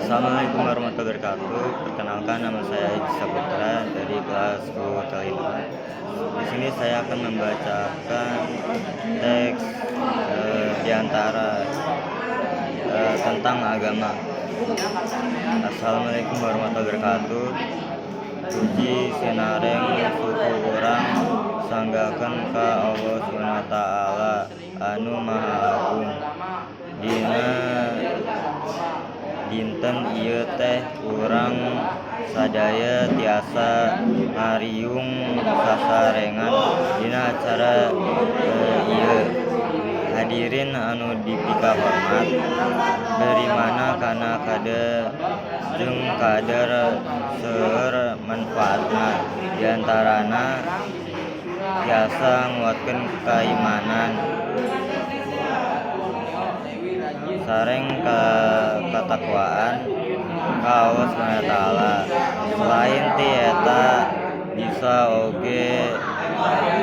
Assalamualaikum warahmatullahi wabarakatuh. Perkenalkan, nama saya Edi Saputra dari kelas 10 Kelima. Di sini saya akan membacakan teks di antara tentang agama. Assalamualaikum warahmatullahi wabarakatuh. Puji sinareng suku urang sanggaken ka Allah SWT anu maha agung. Dina dinten ieu teh urang sadaya tiasa ngariung sasarengan dina acara ieu. Hadirin anu dipika hormat, dari mana kana kada jeung kader seueur manfaatna, diantarana tiasa nguatkeun kaimanan sareng katakwaan ka Allah SWT. Selain ti eta bisa oge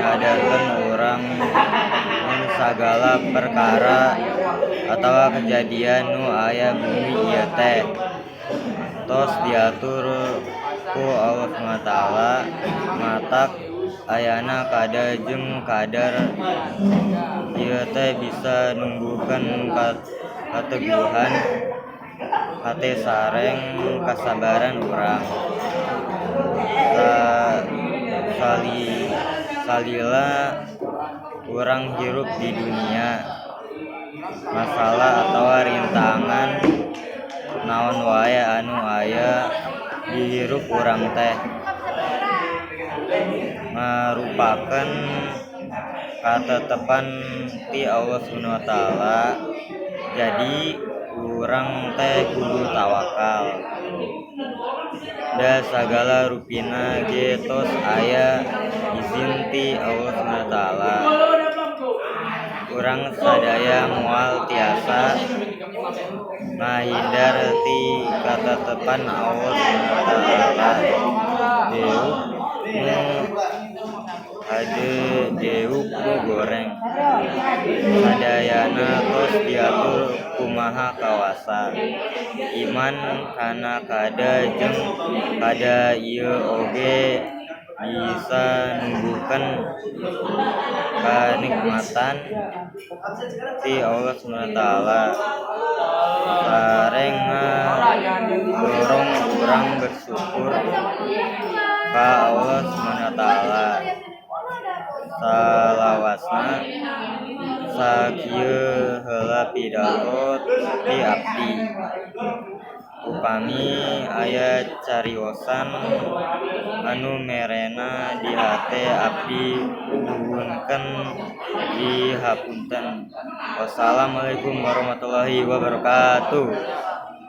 ngadarkeun urang mun sagala perkara atawa kejadian nu aya bumi ieu teh tos diatur ku Allah SWT, matak ayana kada jeung kadar ieu teh bisa numbuhkeun kateguhan hate sareng kasabaran urang. Salila urang hirup di dunia, masalah atawa rintangan naon wae anu aya di hirup urang teh marupakeun katetepan ti Allah SWT. Jadi urang teh kudu tawakal. Da sagala rupina ge tos aya izin ti Allah SWT. Urang sadaya moal tiasa ngahindar ti katetepan Allah SWT. Deuk nu goreng sadayana tos diatur kumaha kawasa. Iman kana kada jeung kada ieu oge bisa numbuhkeun kanikmatan ti Allah SWT sareng ngedorong urang bersyukur ka Allah SWT. Salawasna sakieu heula pidato ti abdi. Upami aya cariosan anu merena di hate abdi nuhunkeun dihapunten. Wassalamualaikum warahmatullahi wabarakatuh.